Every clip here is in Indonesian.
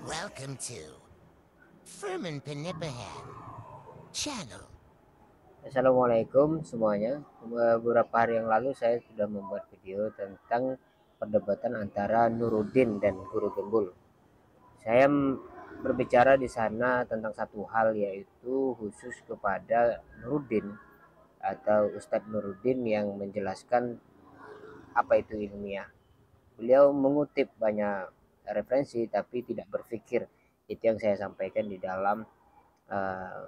Welcome to Furman Penipahan Channel. Assalamualaikum semuanya. Beberapa hari yang lalu saya sudah membuat video tentang perdebatan antara Nuruddin dan Guru Gembul. Saya berbicara di sana tentang satu hal, yaitu khusus kepada Nuruddin atau Ustadz Nuruddin yang menjelaskan apa itu ilmiah. Beliau mengutip banyak referensi tapi tidak berpikir. Itu yang saya sampaikan di dalam uh,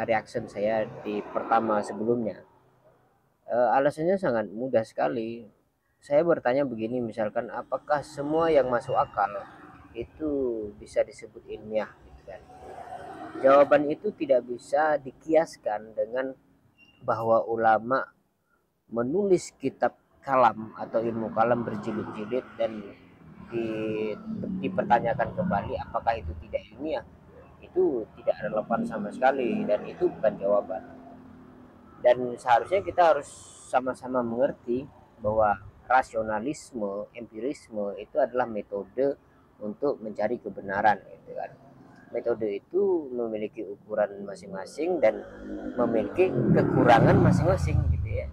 reaction saya di pertama sebelumnya. Alasannya sangat mudah sekali. Saya bertanya begini, misalkan apakah semua yang masuk akal itu bisa disebut ilmiah, gitu kan? Jawaban itu tidak bisa dikiaskan dengan bahwa ulama menulis kitab kalam atau ilmu kalam berjilid-jilid dan di, dipertanyakan kembali apakah itu tidak ilmiah. Itu tidak relevan sama sekali dan itu bukan jawaban. Dan seharusnya kita harus sama-sama mengerti bahwa rasionalisme, empirisme itu adalah metode untuk mencari kebenaran, gitu kan. Metode itu memiliki ukuran masing-masing dan memiliki kekurangan masing-masing, gitu ya.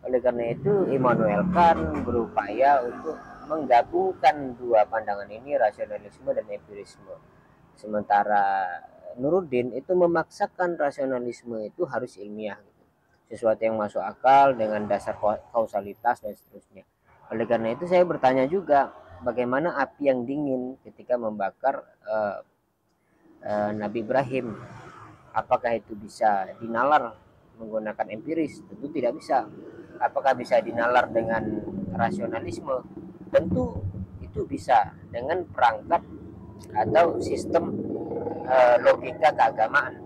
Oleh karena itu Immanuel Kant berupaya untuk menggabungkan dua pandangan ini, rasionalisme dan empirisme. Sementara Nuruddin itu memaksakan rasionalisme itu harus ilmiah, gitu. Sesuatu yang masuk akal dengan dasar kausalitas dan seterusnya. Oleh karena itu saya bertanya juga, bagaimana api yang dingin ketika membakar Nabi Ibrahim? Apakah itu bisa dinalar menggunakan empiris? Tentu tidak bisa. Apakah bisa dinalar dengan rasionalisme? Tentu itu bisa dengan perangkat atau sistem logika keagamaan.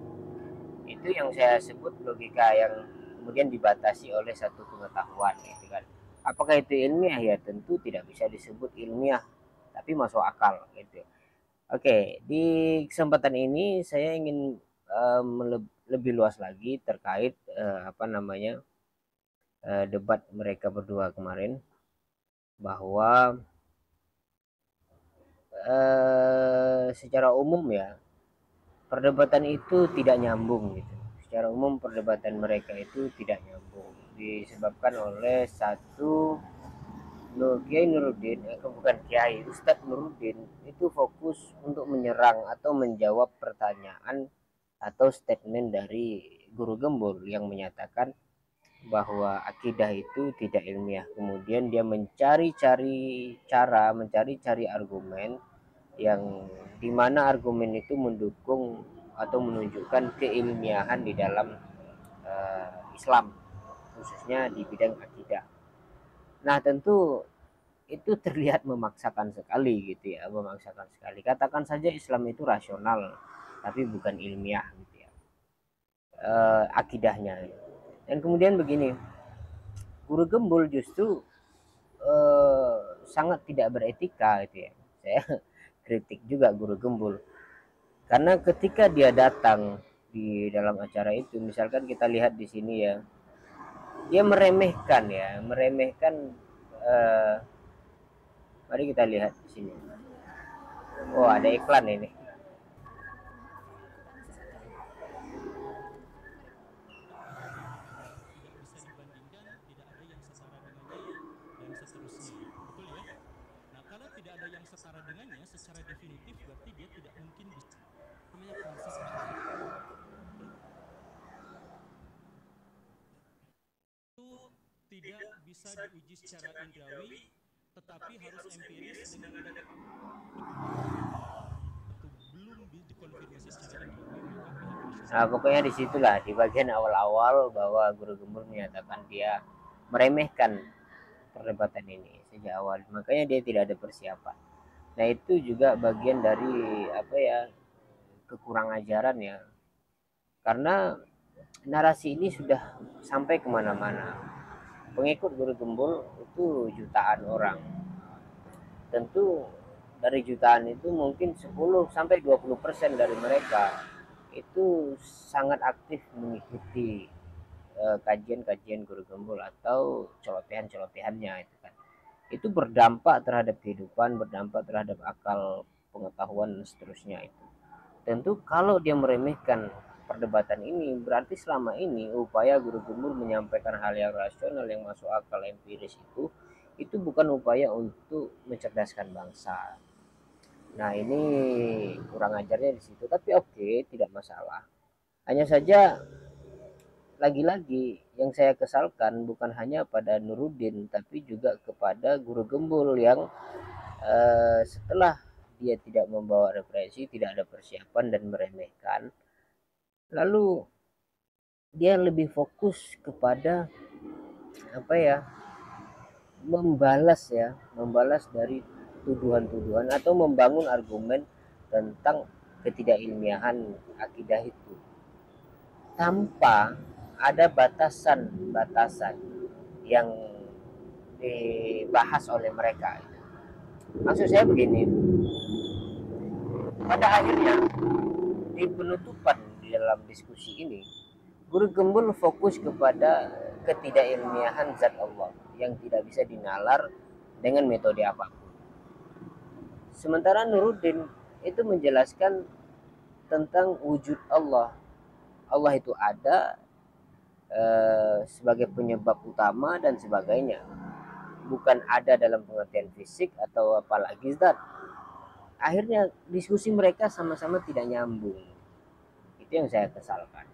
Itu yang saya sebut logika yang kemudian dibatasi oleh satu pengetahuan, gitu kan. Apakah itu ilmiah? Ya tentu tidak bisa disebut ilmiah, tapi masuk akal, gitu. Oke, di kesempatan ini saya ingin lebih luas lagi terkait debat mereka berdua kemarin, bahwa secara umum ya perdebatan itu tidak nyambung, gitu. Secara umum perdebatan mereka itu tidak nyambung disebabkan oleh satu, Kiai Nuruddin, bukan Kiai, Ustadz Nuruddin itu fokus untuk menyerang atau menjawab pertanyaan atau statement dari Guru Gembul yang menyatakan bahwa akidah itu tidak ilmiah. Kemudian dia mencari-cari argumen yang dimana argumen itu mendukung atau menunjukkan keilmiahan di dalam Islam, khususnya di bidang akidah. Nah tentu itu terlihat memaksakan sekali, gitu ya, memaksakan sekali. Katakan saja Islam itu rasional tapi bukan ilmiah, gitu ya, akidahnya. Dan kemudian begini, Guru Gembul justru sangat tidak beretika, gitu ya. Saya kritik juga Guru Gembul karena ketika dia datang di dalam acara itu, misalkan kita lihat di sini ya, dia meremehkan. eh, Mari kita lihat di sini. Oh, ada iklan ini. Tidak bisa dibandingkan, tidak ada yang setara dengannya, dan seterusnya. Betul ya? Nah, kalau tidak ada yang setara dengannya secara definitif, berarti dia tidak mungkin bisa. Namanya proses akal. Itu tidak bisa diuji secara indrawi, tetapi harus empiris dengan adanya atau belum dikonfirmasi secara indrawi, maka pihak rasional. Nah, pokoknya disitulah di bagian awal-awal bahwa Guru Gembul menyatakan dia meremehkan perdebatan ini sejak awal. Makanya dia tidak ada persiapan. Nah, itu juga bagian dari kekurangan ajaran ya. Karena narasi ini sudah sampai kemana-mana. Pengikut Guru Gembul itu jutaan orang. Tentu dari jutaan itu mungkin 10 sampai 20% dari mereka itu sangat aktif mengikuti kajian-kajian Guru Gembul atau celotehan-celotehannya, itu kan. Itu berdampak terhadap kehidupan, berdampak terhadap akal pengetahuan dan seterusnya itu. Tentu kalau dia meremehkan perdebatan ini, berarti selama ini upaya guru gembul menyampaikan hal yang rasional yang masuk akal empiris itu bukan upaya untuk mencerdaskan bangsa. Nah, ini kurang ajarnya di situ, tapi oke, tidak masalah. Hanya saja lagi-lagi yang saya kesalkan bukan hanya pada Nuruddin tapi juga kepada guru gembul yang setelah dia tidak membawa referensi, tidak ada persiapan dan meremehkan, lalu dia lebih fokus kepada apa ya, membalas dari tuduhan-tuduhan atau membangun argumen tentang ketidakilmiahan akidah itu tanpa ada batasan-batasan yang dibahas oleh mereka. Maksud saya begini, pada akhirnya di penutupan di dalam diskusi ini, guru gembul fokus kepada ketidakilmiahan zat Allah yang tidak bisa dinalar dengan metode apapun. Sementara Nuruddin itu menjelaskan tentang wujud Allah. Allah itu ada sebagai penyebab utama dan sebagainya. Bukan ada dalam pengertian fisik atau apalagi zat. Akhirnya diskusi mereka sama-sama tidak nyambung. Itu yang saya kesalkan.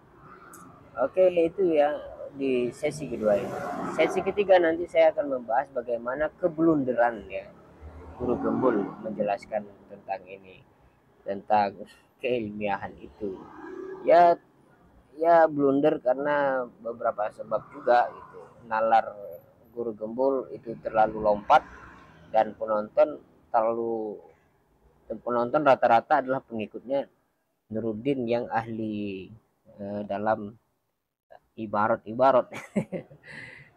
Oke, itu ya di sesi kedua ini. Sesi ketiga nanti saya akan membahas bagaimana keblunderan ya guru gembul menjelaskan tentang ini, tentang keilmiahan itu. Ya blunder karena beberapa sebab juga gitu. Nalar guru gembul itu terlalu lompat dan penonton rata-rata adalah pengikutnya Nuruddin yang ahli dalam ibarat-ibarat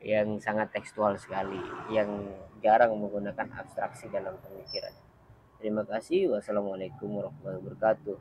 yang sangat tekstual sekali, yang jarang menggunakan abstraksi dalam pemikiran. Terima kasih. Wassalamualaikum warahmatullahi wabarakatuh.